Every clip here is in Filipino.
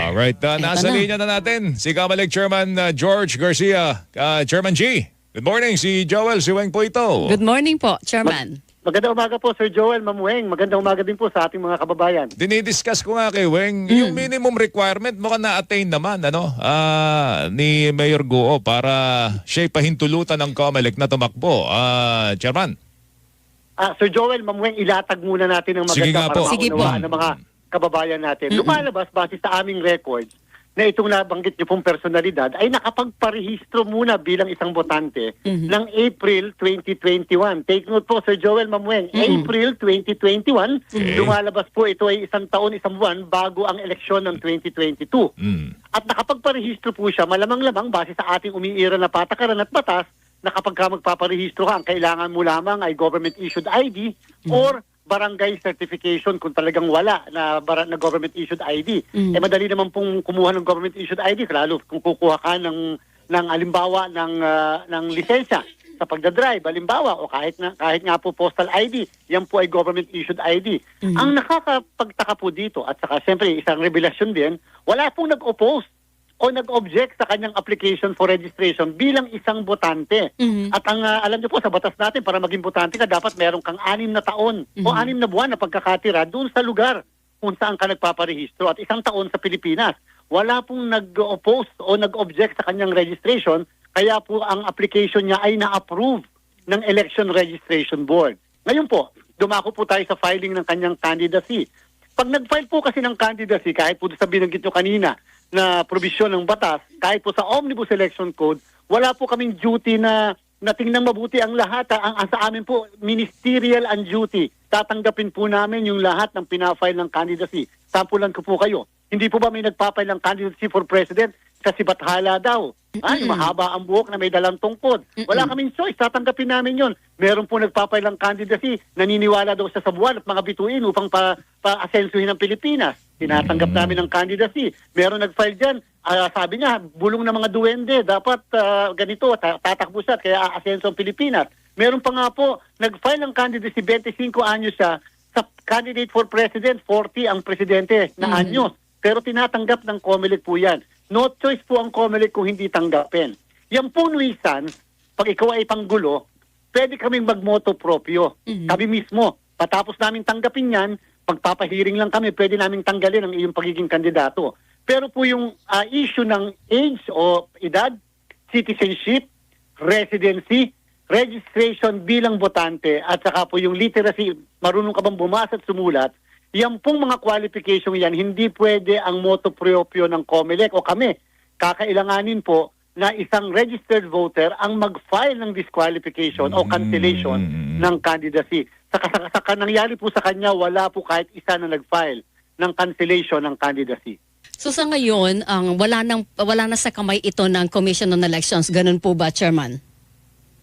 Alright, nasa na. linya na natin si Comelec Chairman George Garcia. Chairman G, good morning. Si Joel Siweng po ito. Good morning po, Chairman. Magandang umaga po, Sir Joel, Ma'am Weng. Magandang umaga din po sa ating mga kababayan. Dinidiscuss ko nga kay Weng, yung minimum requirement mukhang na-attain naman ni Mayor Guo para siya'y pahintulutan ng Comelec na tumakbo. Chairman. Sir Joel, Ma'am Weng, ilatag muna natin ang Sige nga maganda po. para Sige maunawaan ng mga kababayan natin. Lumalabas base sa aming records na itong nabanggit niyo pong personalidad ay nakapagparehistro muna bilang isang botante ng April 2021. Take note po, Sir Joel, Ma'am Weng, April 2021, lumalabas po ito ay isang taon, isang buwan bago ang eleksyon ng 2022. At nakapagparehistro po siya, malamang-lamang base sa ating umiira na patakaran at batas, na kapag ka magpaparehistro ka, ang kailangan mo lamang ay government-issued ID or barangay certification kung talagang wala na government-issued ID. Madali naman pong kumuha ng government-issued ID, lalo kung kukuha ka ng alimbawa ng lisensya sa pagdadrive, halimbawa, o kahit nga po postal ID, yan po ay government-issued ID. Ang nakakapagtaka po dito, at saka siyempre isang revelasyon din, wala pong nag-oppose o nag-object sa kanyang application for registration bilang isang botante. At ang alam niyo po sa batas natin, para maging botante ka, dapat meron kang 6 na taon o 6 na buwan na pagkakatira doon sa lugar kung saan ka nagpaparehistro at 1 taon sa Pilipinas. Wala pong nag-oppose o nag-object sa kanyang registration, kaya po ang application niya ay na-approve ng Election Registration Board. Ngayon po, dumako po tayo sa filing ng kanyang candidacy. Pag nag-file po kasi ng candidacy, kahit po sa binanggit nyo kanina, na probisyon ng batas, kahit po sa Omnibus Election Code, wala po kaming duty na tingnan mabuti ang lahat. Ang sa amin po, ministerial ang duty. Tatanggapin po namin yung lahat ng pinafile ng candidacy. Sampulan ko po kayo. Hindi po ba may nagpapile ng candidacy for president kasi Bathala daw? Yung mahaba ang buhok na may dalang tungkod. Wala kaming choice. Tatanggapin namin yon. Meron po nagpapile ng candidacy, naniniwala daw sa buwan at mga bituin upang pa-asensuhin ng Pilipinas. Tinatanggap namin ang candidacy. Meron nag-file dyan. Sabi niya, bulong ng mga duwende. Dapat ganito, tatakbo siya kaya aasenso ang Pilipinas. Meron pa nga po, nag-file ng candidacy, 25 anyos siya. Sa candidate for president, 40 ang presidente na anyos. Pero tinatanggap ng Comelec po yan. No choice po ang Comelec kung hindi tanggapin. Yan po, Luisan, pag ikaw ay panggulo, pwede kaming magmoto proprio. Kami mismo, patapos namin tanggapin yan, pagpapahiring lang kami, pwede namin tanggalin ang iyong pagiging kandidato. Pero po yung issue ng age o edad, citizenship, residency, registration bilang botante, at saka po yung literacy, marunong ka bang bumasa at sumulat, yan pong mga qualification yan, hindi pwede ang moto proprio ng Comelec o kami. Kakailanganin po na isang registered voter ang mag-file ng disqualification o cancellation ng candidacy. Saka nangyari po sa kanya, wala po kahit isa na nag-file ng cancellation ng candidacy. So sa ngayon, wala na sa kamay ito ng Commission on Elections. Ganun po ba, Chairman?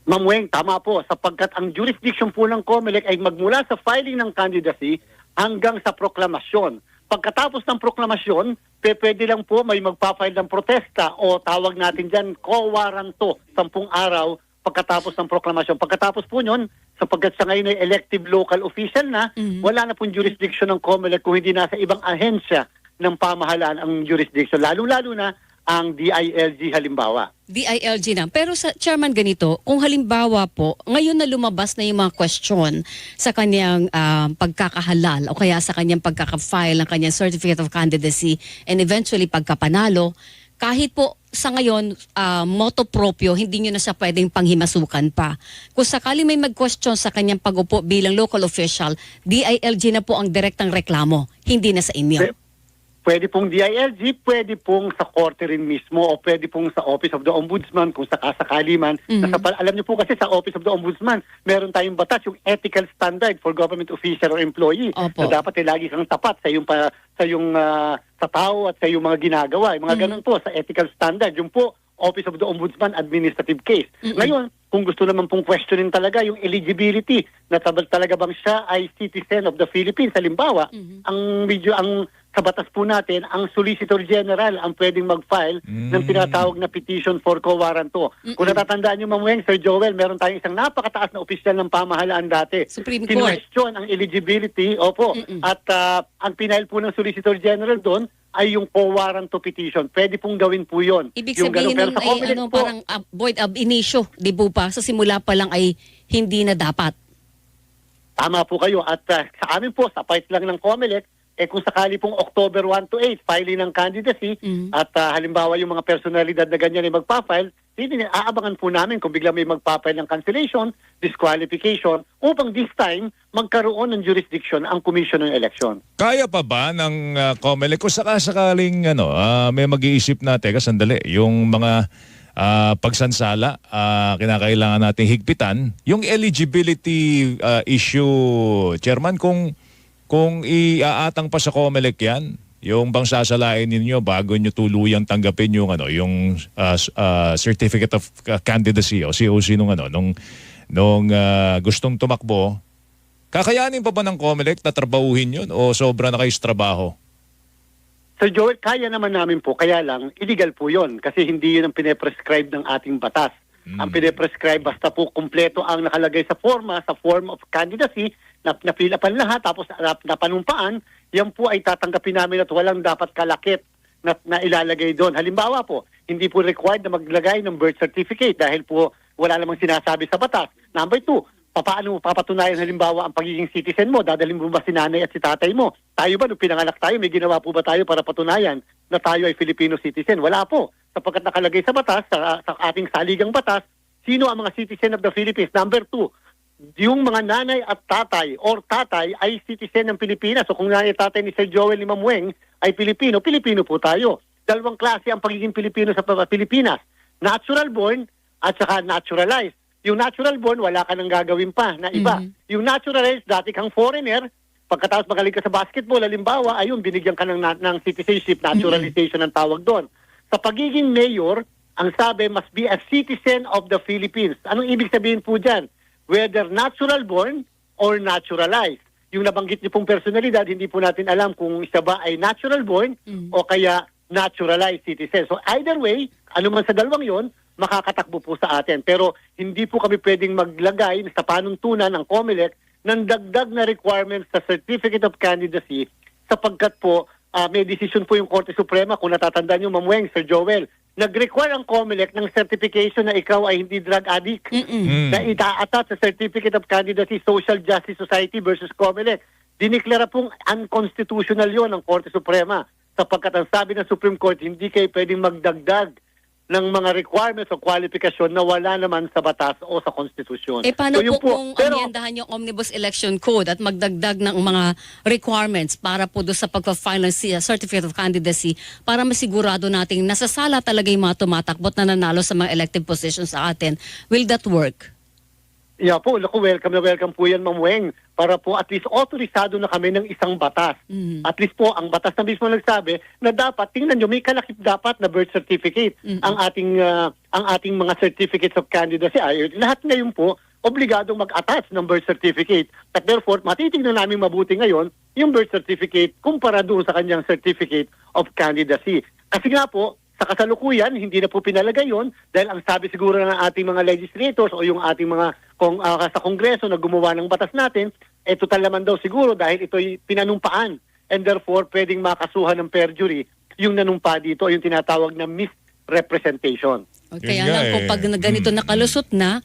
Ma'am Weng, tama po. Sapagkat ang jurisdiction po ng Comelec ay magmula sa filing ng candidacy hanggang sa proklamasyon. Pagkatapos ng proklamasyon, pwede lang po may magpa-file ng protesta o tawag natin dyan, co-waranto, 10 araw pagkatapos ng proklamasyon. Pagkatapos po nyon, sapagkat sa ngayon ay elective local official na, wala na pong jurisdiction ng Comelec kung hindi nasa ibang ahensya ng pamahalaan ang jurisdiction. Lalo-lalo na ang DILG halimbawa. DILG na. Pero sa Chairman ganito, kung halimbawa po, ngayon na lumabas na yung mga question sa kanyang pagkakahalal o kaya sa kanyang pagkaka-file ng kanyang Certificate of Candidacy and eventually pagkapanalo, kahit po sa ngayon, moto proprio, hindi nyo na siya pwedeng panghimasukan pa. Kung sakali may mag-question sa kanyang pag-upo bilang local official, DILG na po ang direktang reklamo, hindi na sa inyo. Pwede pong DILG, pwede pong sa korte rin mismo o pwede pong sa Office of the Ombudsman kung sakasakali man. Alam niyo po kasi sa Office of the Ombudsman, meron tayong batas, yung ethical standard for government official or employee. Opo. Na dapat lagi kang tapat sa sa tao at sa iyong mga ginagawa. Yung mga ganun po sa ethical standard. Yung po, Office of the Ombudsman administrative case. Ngayon, kung gusto naman pong questionin talaga yung eligibility na talaga bang siya ay citizen of the Philippines. Halimbawa, ang sa batas po natin, ang Solicitor General ang pwedeng mag-file ng tinatawag na petition for quo warranto. Kung natatandaan niyo, Ma'am Weng, Sir Joel, meron tayong isang napakataas na opisyal ng pamahalaan dati. Supreme Court. Kinwestiyon ang eligibility, at ang pinail po ng Solicitor General doon ay yung quo warranto petition. Pwede pong gawin po yun. Ibig Yung sabihin ganun. nun Pero sa ay Comelec po, parang void ab initio, di po pa? Sa simula pa lang ay hindi na dapat. tama po kayo. At sa amin po, sa fight lang ng Comelec, kung sakali pong October 1 to 8, filing ng candidacy, at halimbawa yung mga personalidad na ganyan ay magpa-file, aabangan po namin kung bigla may magpa-file ng cancellation, disqualification, upang this time magkaroon ng jurisdiction ang Commission ng Election. Kaya pa ba ng COMELEC kung sakasakaling may mag-iisip na, teka sandali, yung mga pagsansala, kinakailangan nating higpitan, yung eligibility issue, Chairman, kung iaatang pa sa COMELEC yan, yung bang sasalain ninyo bago nyo tuluyang tanggapin yung Certificate of Candidacy o COC nung gustong tumakbo, kakayanin pa ba ng COMELEC na trabahuhin yun o sobra na kayo sa trabaho? Sir Joel, kaya naman namin po, kaya lang illegal po yun kasi hindi yun ang pine-prescribe ng ating batas. Ang pine-prescribe basta po kumpleto ang nakalagay sa form of candidacy, napila pa lahat, tapos napanumpaan, yan po ay tatanggapin namin at walang dapat kalakip na ilalagay doon. Halimbawa po, hindi po required na maglagay ng birth certificate dahil po wala namang sinasabi sa batas. Number 2, paano mo papatunayan halimbawa ang pagiging citizen mo? Dadalhin mo ba si nanay at si tatay mo? Tayo ba, nung pinanganak tayo, may ginawa po ba tayo para patunayan na tayo ay Filipino citizen? Wala po. Sapagkat nakalagay sa batas, sa ating saligang batas, sino ang mga citizen of the Philippines? Number 2, yung mga nanay at tatay or tatay ay citizen ng Pilipinas. So kung nanay at tatay ni Sir Joel ni Ma'am Weng ay Pilipino, Pilipino po tayo. Dalawang klase ang pagiging Pilipino sa Pilipinas. Natural born at saka naturalized. Yung natural born, wala ka nang gagawin pa na iba. Yung naturalized, dati kang foreigner, pagkatapos magaling ka sa basketball, halimbawa, ayun, binigyan ka ng citizenship, naturalization ang tawag doon. Sa pagiging mayor, ang sabi, must be a citizen of the Philippines. Anong ibig sabihin po dyan? Whether natural born or naturalized. Yung nabanggit niyo pong personalidad, hindi po natin alam kung isa ba ay natural born o kaya naturalized citizen. So either way, ano man sa dalawang yon, makakatakbo po sa atin. Pero hindi po kami pwedeng maglagay sa panuntunan ng COMELEC ng dagdag na requirements sa Certificate of Candidacy sapagkat po may decision po yung Korte Suprema, kung natatandaan niyo, Ma'am Weng, Sir Joel, nag-require ang COMELEC ng certification na ikaw ay hindi drug addict na ita-attach sa Certificate of Candidacy Social Justice Society versus COMELEC. Diniklara pong unconstitutional yon ng Korte Suprema sapagkat ang sabi ng Supreme Court, hindi kayo pwedeng magdagdag ng mga requirements o kwalifikasyon na wala naman sa batas o sa konstitusyon. Paano So, po kung amyendahan yung Omnibus Election Code at magdagdag ng mga requirements para po doon sa pagpa-file ng Certificate of Candidacy para masigurado nating nasasala talaga yung mga tumatakbot na nanalo sa mga elective positions sa atin? Will that work? Yeah po, welcome na welcome po yan, Ma'am Weng, para po at least authorizado na kami ng isang batas. At least po, ang batas na mismo nagsabi na dapat, tingnan nyo, may kalakip dapat na birth certificate ang ating mga certificates of candidacy. Lahat ngayon po, obligadong mag-attach ng birth certificate. At therefore, matitignan namin mabuti ngayon yung birth certificate kumpara doon sa kanyang certificate of candidacy. Kasi nga po, sa kasalukuyan, hindi na po pinalagay yon dahil ang sabi siguro ng ating mga legislators o yung ating mga sa Kongreso na gumawa ng batas natin, total naman daw siguro dahil ito'y pinanumpaan and therefore pwedeng makasuhan ng perjury yung nanumpa dito, yung tinatawag na misrepresentation. Kaya lang kung pag ganito nakalusot na,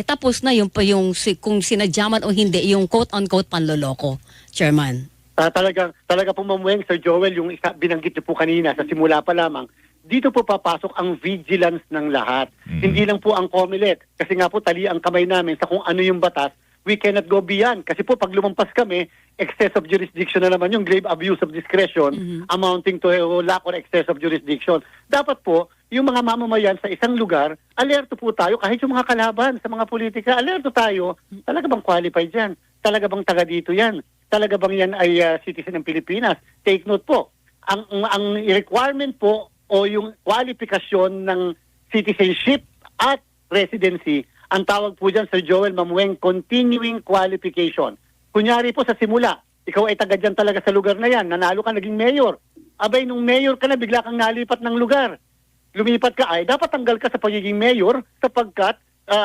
tapos na yung kung sinadyaman o hindi, yung quote-unquote panloloko, Chairman. Talaga po, Ma'am Weng, Sir Joel, yung binanggit niyo po kanina sa simula pa lamang, dito po papasok ang vigilance ng lahat. Hindi lang po ang COMELEC. Kasi nga po tali ang kamay namin sa kung ano yung batas. We cannot go beyond. Kasi po pag lumampas kami, excess of jurisdiction na naman yung grave abuse of discretion amounting to lack or excess of jurisdiction. Dapat po, yung mga mamamayan sa isang lugar, alerto po tayo. Kahit yung mga kalaban sa mga politika, alerto tayo. Talaga bang qualified yan? Talaga bang taga dito yan? Talaga bang yan ay citizen ng Pilipinas? Take note po. Ang requirement po o yung kwalifikasyon ng citizenship at residency Ang tawag po dyan, Sir Joel Mamueng, continuing qualification. Kunyari po sa simula, ikaw ay taga dyan talaga sa lugar na yan, nanalo ka, naging mayor. Abay, nung mayor ka na, bigla kang nalipat ng lugar. Lumipat ka ay, dapat tanggal ka sa pagiging mayor sapagkat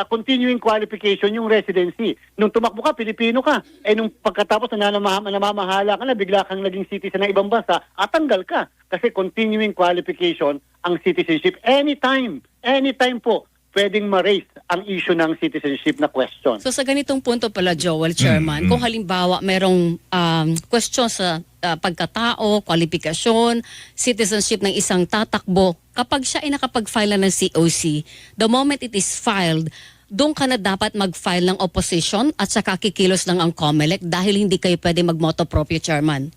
continuing qualification yung residency. Nung tumakbo ka, Pilipino ka. Nung pagkatapos na namamahala ka na, bigla kang naging citizen ng ibang bansa, tanggal ka. Kasi continuing qualification ang citizenship. Anytime po, pwedeng ma-raise ang issue ng citizenship na question. So sa ganitong punto pala, Joel, Chairman, kung halimbawa merong question sa pagkatao, kwalifikasyon, citizenship ng isang tatakbo, kapag siya ay nakapag-file na ng COC, the moment it is filed, doon ka na dapat mag-file ng opposition at saka kikilos lang ang COMELEC dahil hindi kayo pwede mag-moto proprio, Chairman.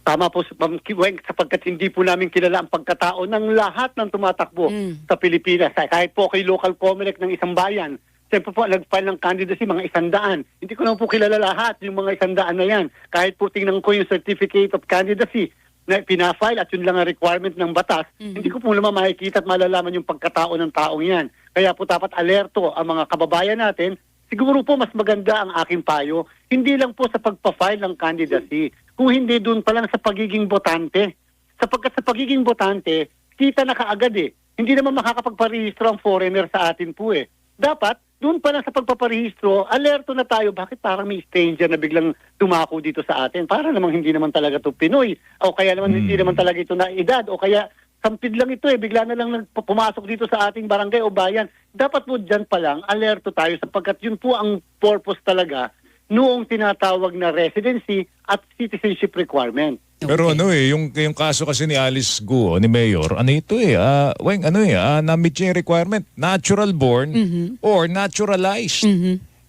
Tama po, Ma'am Kiweng, sapagkat hindi po namin kilala ang pagkatao ng lahat ng tumatakbo sa Pilipinas. Kahit po kay local COMELEC ng isang bayan, siyempre po nag-file ng candidacy mga 100. Hindi ko naman po kilala lahat yung mga 100 na yan. Kahit po tingnan ko yung certificate of candidacy na pinafile at yun lang ang requirement ng batas, hindi ko po naman makikita at malalaman yung pagkatao ng taong yan. Kaya po dapat alerto ang mga kababayan natin. Siguro po mas maganda ang aking payo, hindi lang po sa pagpa-file ng candidacy, kung hindi doon pa lang sa pagiging botante. Sapagkat sa pagiging botante, kita na kaagad eh. Hindi naman makakapagparehistro ang foreigner sa atin po eh. Dapat, doon pa lang sa pagpaparehistro, alerto na tayo, bakit parang may stranger na biglang tumako dito sa atin? Para namang hindi naman talaga ito Pinoy, o kaya naman hindi naman talaga ito na edad, o kaya sampid lang ito eh, bigla na lang pumasok dito sa ating barangay o bayan. Dapat po dyan pa lang, alerto tayo sapagkat yun po ang purpose talaga noong tinatawag na residency at citizenship requirement. Pero yung kaso kasi ni Alice Guo, ni Mayor, Weng, na-meet niya yung requirement, natural born or naturalized.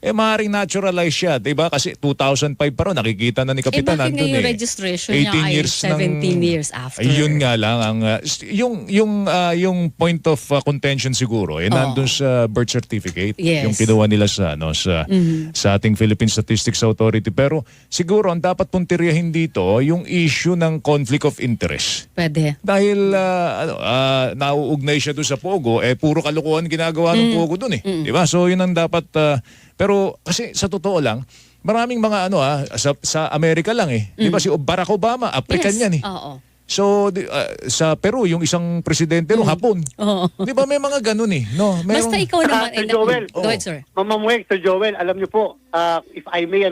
Maaaring naturalize siya, diba? Kasi 2005 pa rin, nakikita na ni Kapitan bakit nandun nga yung registration niya ay 17 years after? Ayun nga lang, ang, yung point of contention siguro, nandun sa birth certificate, Yes. yung kinuha nila sa ating Philippine Statistics Authority. Pero siguro, ang dapat puntiryahin dito, yung issue ng conflict of interest. Pwede. Dahil nauugnay siya doon sa Pogo, puro kalokohan ginagawa ng Pogo doon eh. Diba? So yun ang dapat, pero kasi sa totoo lang, maraming mga sa Amerika lang eh. Diba si Barack Obama, African Yes. yan eh. Oo. So sa Peru, yung isang presidente Hapon. Oo. Diba may mga ganun eh. No? Basta ikaw naman. Sir Joel. Go ahead, sir. Ma'am Weng, Sir Joel, alam niyo po, if I may,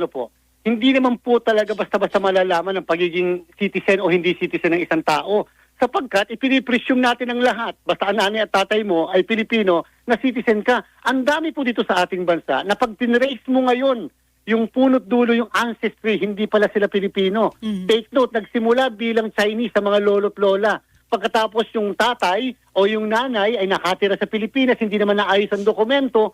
hindi naman po talaga basta-basta malalaman ang pagiging citizen o hindi citizen ng isang tao. Sapagkat ipinipresume natin ang lahat. Basta ang nanay at tatay mo ay Pilipino na citizen ka. Ang dami po dito sa ating bansa na pag tinrace mo ngayon, yung punot dulo, yung ancestry, hindi pala sila Pilipino. Take note, nagsimula bilang Chinese sa mga lolo't lola. Pagkatapos yung tatay o yung nanay ay nakatira sa Pilipinas, hindi naman naayos ang dokumento,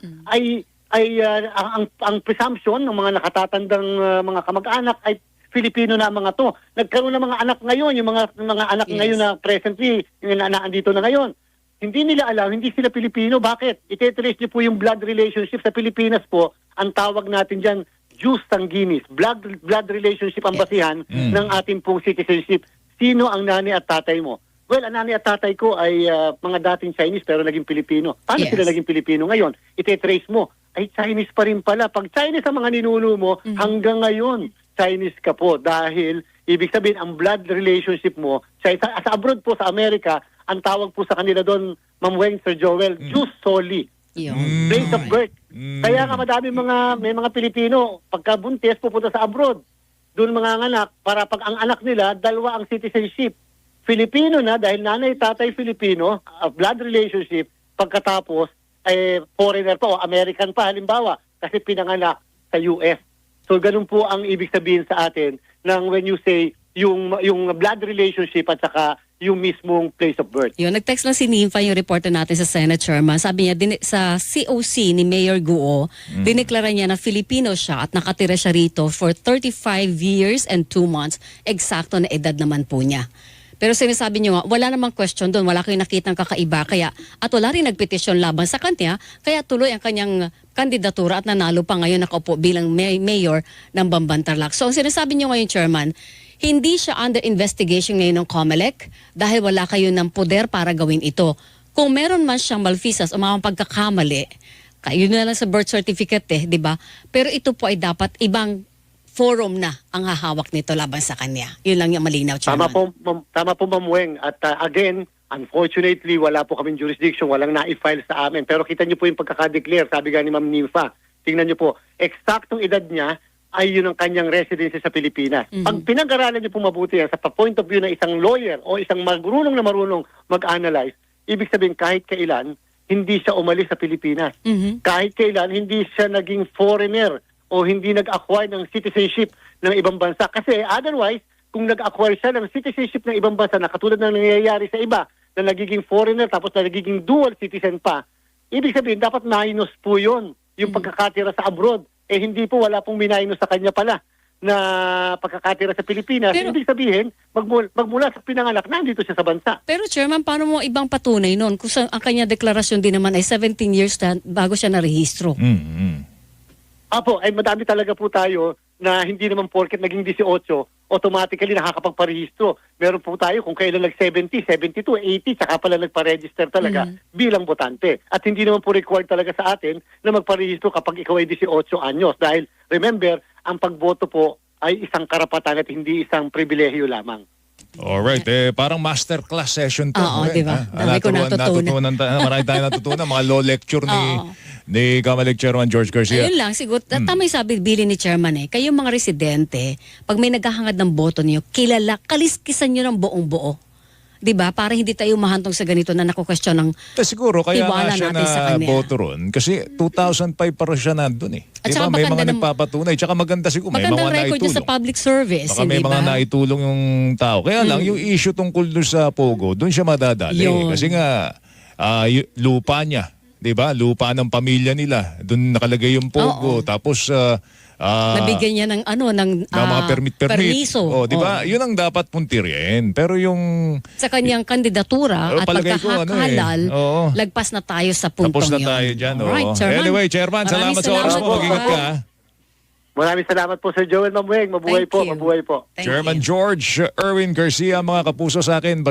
ang presumption ng mga nakatatandang mga kamag-anak ay Filipino na mga to. Nagkaroon ng mga anak ngayon, yung mga anak ngayon na presently, yung naandito na ngayon. Hindi nila alam, hindi sila Pilipino. Bakit? Itetrace niyo po yung blood relationship sa Pilipinas po. Ang tawag natin dyan, jus sanguinis. Blood relationship ang basihan ng ating pong citizenship. Sino ang nanay at tatay mo? Well, ang nanay at tatay ko ay mga dating Chinese pero naging Pilipino. Paano sila naging Pilipino ngayon? Itetrace mo. Ay, Chinese pa rin pala. Pag Chinese ang mga ninuno mo, hanggang ngayon, Chinese ka po dahil ibig sabihin ang blood relationship mo sa abroad po sa Amerika, ang tawag po sa kanila doon, Ma'am Weng, Sir Joel, jus soli. Place of birth. Kaya nga may mga Pilipino pagka buntis pupunta sa abroad. Doon mga anak para pag ang anak nila dalawa ang citizenship. Filipino na dahil nanay tatay Filipino, blood relationship, pagkatapos foreigner pa o American pa halimbawa kasi pinanganak sa US. So ganun po ang ibig sabihin sa atin ng when you say yung blood relationship at saka yung mismong place of birth. Yun, nag-text lang si Nympha, yung reporter natin sa Senate Chairman. Sabi niya, sa COC ni Mayor Guo, dineklara niya na Filipino siya at nakatira siya rito for 35 years and 2 months. Eksakto na edad naman po niya. Pero sinasabi niyo nga, wala namang question doon, wala kayong nakitang kakaiba, at wala rin nagpetisyon laban sa kanya, kaya tuloy ang kanyang kandidatura at nanalo pa ngayon nakaupo bilang mayor ng Bamban-Tarlac. So ang sinasabi niyo ngayon, Chairman, hindi siya under investigation ngayon ng COMELEC dahil wala kayo ng poder para gawin ito. Kung meron man siyang malfeasance o mga pagkakamali, Kayo na lang sa birth certificate di ba? Pero ito po ay dapat ibang forum na ang hahawak nito laban sa kanya. Yun lang yung malinaw, Chairman. Tama po, Ma'am Weng. At again, unfortunately, wala po kaming jurisdiction, walang na-file sa amin. Pero kita niyo po yung pagkakadeclare, sabi nga ni Ma'am Nympha. Tingnan niyo po, eksaktong edad niya ay yun ang kanyang residency sa Pilipinas. Pag pinag-aralan niyo po mabuti yan sa point of view ng isang lawyer o isang marunong na marunong mag-analyze, ibig sabihin kahit kailan, hindi siya umalis sa Pilipinas. Kahit kailan, hindi siya naging foreigner o hindi nag-acquire ng citizenship ng ibang bansa. Kasi otherwise, kung nag-acquire siya ng citizenship ng ibang bansa na katulad ng nangyayari sa iba na nagiging foreigner tapos na nagiging dual citizen pa, ibig sabihin dapat minus po yun, yung pagkakatira sa abroad. Eh hindi po, wala pong minus sa kanya pala na pagkakatira sa Pilipinas. Pero, ibig sabihin, magmula sa pinanganak, nandito siya sa bansa. pero Chairman, paano mo ibang patunay nun? Kung ang kanya deklarasyon din naman ay 17 years na bago siya narehistro. Apo, ay madami talaga po tayo na hindi naman porket naging 18, automatically nakakapagparehistro. Meron po tayo kung kailan nag-70, 72, 80, saka pala nagpa-register talaga bilang botante. At hindi naman po required talaga sa atin na magparehistro kapag ikaw ay 18 anyos. Dahil remember, ang pagboto po ay isang karapatan at hindi isang pribilehyo lamang. Alright, parang masterclass session to. Oo, di ba? Dami ko natutunan. Marami tayong natutunan. Mga law lecture ni Kamalik Chairman George Garcia. Ayun lang, siguro, tama yung sabi, Billy ni Chairman kayong mga residente, pag may naghahangad ng boto niyo, kaliskisan niyo ng buong buo. 'Di ba? Para hindi tayo mahantong sa ganito na naku-question ng Siguro kaya tiwala nga siya natin sa na kanya. boto ron. Kasi 2005 pa rin siya nandun At Diba? saka May maganda mga nagpapatunay. Tsaka maganda siguro. May magandang mga record niya sa naitulong. public service. Baka may hindi mga ba? naitulong yung tao. Kaya lang, yung issue tungkol doon sa Pogo, doon siya madadali. Yun. Kasi nga, lupa niya. 'Di ba? Lupa ng pamilya nila. Doon nakalagay yung Pogo. Oo. Tapos, Nabigyan niya ng ng mga permit. permiso. Oh, 'di ba? Yun ang dapat puntirin. Pero yung Sa kanyang kandidatura at palagay ko, pagkakahalal, Oo. lagpas na tayo sa puntong Tapos na yun. tayo dyan. Alright, Oo. Chairman. Anyway, Chairman, Maraming salamat sa oras salamat mo. po, Mag-ingat ka. Maraming salamat po Sir Joel Mamueng. Mabuhay Thank po, you. mabuhay po. Thank Chairman you. George Erwin Garcia, mga kapuso sa akin.